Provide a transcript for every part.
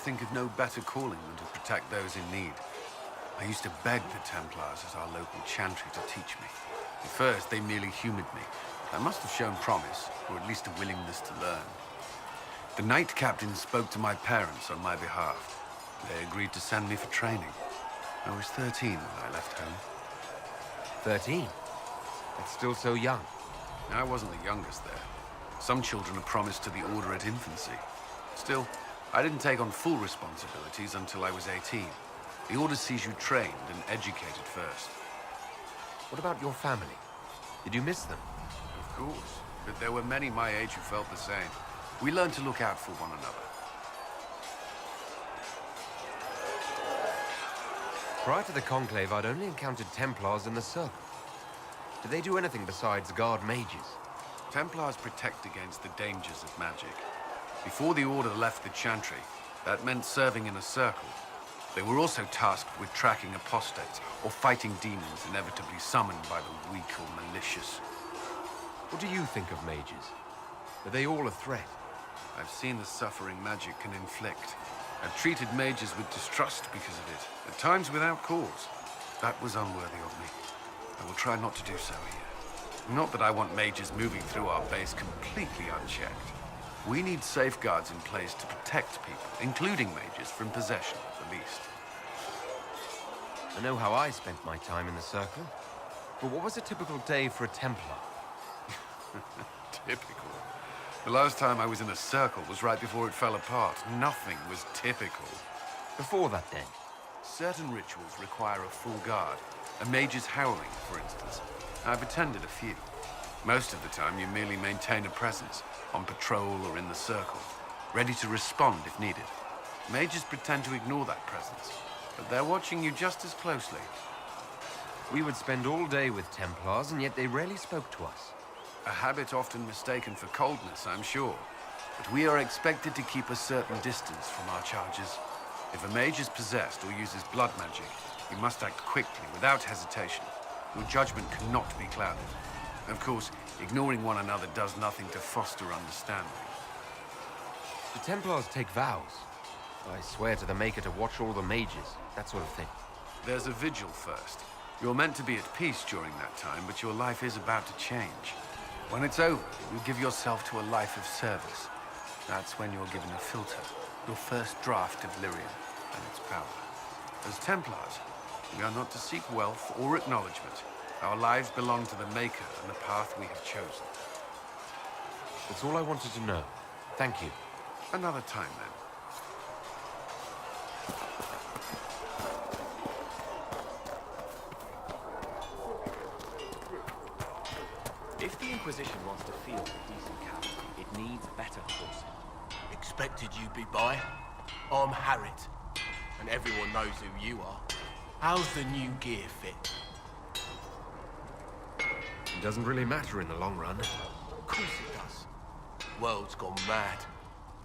think of no better calling than to protect those in need. I used to beg the Templars as our local chantry to teach me. At first, they merely humored me. I must have shown promise, or at least a willingness to learn. The Knight Captain spoke to my parents on my behalf. They agreed to send me for training. I was 13 when I left home. 13? That's still so young. I wasn't the youngest there. Some children are promised to the Order at infancy. Still, I didn't take on full responsibilities until I was 18. The Order sees you trained and educated first. What about your family? Did you miss them? Of course, but there were many my age who felt the same. We learned to look out for one another. Prior to the Conclave, I'd only encountered Templars in the Circle. Do they do anything besides guard mages? Templars protect against the dangers of magic. Before the Order left the Chantry, that meant serving in a circle. They were also tasked with tracking apostates or fighting demons inevitably summoned by the weak or malicious. What do you think of mages? Are they all a threat? I've seen the suffering magic can inflict. I've treated mages with distrust because of it, at times without cause. That was unworthy of me. I will try not to do so here. Not that I want mages moving through our base completely unchecked. We need safeguards in place to protect people, including mages, from possession, at the least. I know how I spent my time in the Circle. But what was a typical day for a Templar? Typical. The last time I was in a circle was right before it fell apart. Nothing was typical. Before that, then? Certain rituals require a full guard. A mage's howling, for instance. I've attended a few. Most of the time, you merely maintain a presence, on patrol or in the circle, ready to respond if needed. Mages pretend to ignore that presence, but they're watching you just as closely. We would spend all day with Templars, and yet they rarely spoke to us. A habit often mistaken for coldness, I'm sure. But we are expected to keep a certain distance from our charges. If a mage is possessed or uses blood magic, you must act quickly, without hesitation. Your judgment cannot be clouded. Of course, ignoring one another does nothing to foster understanding. Do Templars take vows? I swear to the Maker to watch all the mages, that sort of thing. There's a vigil first. You're meant to be at peace during that time, but your life is about to change. When it's over, you give yourself to a life of service. That's when you're given a filter, your first draft of Lyrium and its power. As Templars, we are not to seek wealth or acknowledgement. Our lives belong to the Maker and the path we have chosen. That's all I wanted to know. Thank you. Another time, then. If the Inquisition wants to field a decent cavalry, it needs better horses. Expected you'd be by. I'm Harriet, and everyone knows who you are. How's the new gear fit? It doesn't really matter in the long run. Of course it does. World's gone mad.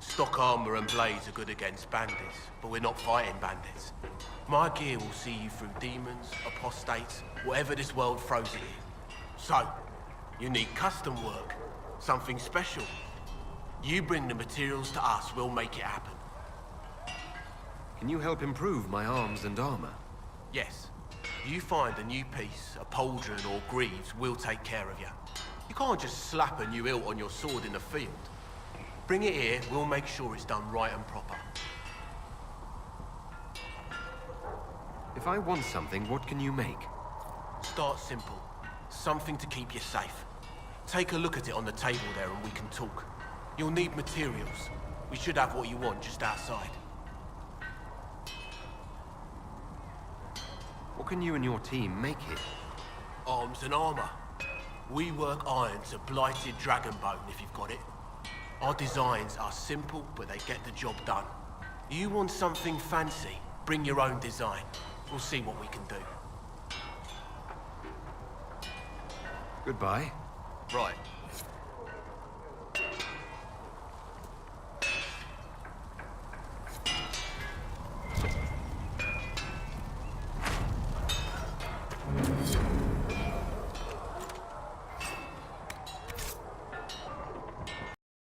Stock armor and blades are good against bandits, but we're not fighting bandits. My gear will see you through demons, apostates, whatever this world throws at you. So, you need custom work, something special. You bring the materials to us, we'll make it happen. Can you help improve my arms and armor? Yes. You find a new piece, a pauldron or greaves, we'll take care of you. You can't just slap a new hilt on your sword in the field. Bring it here, we'll make sure it's done right and proper. If I want something, what can you make? Start simple. Something to keep you safe. Take a look at it on the table there and we can talk. You'll need materials. We should have what you want just outside. What can you and your team make here? Arms and armor. We work iron to blighted dragon bone if you've got it. Our designs are simple, but they get the job done. You want something fancy? Bring your own design. We'll see what we can do. Goodbye. Right.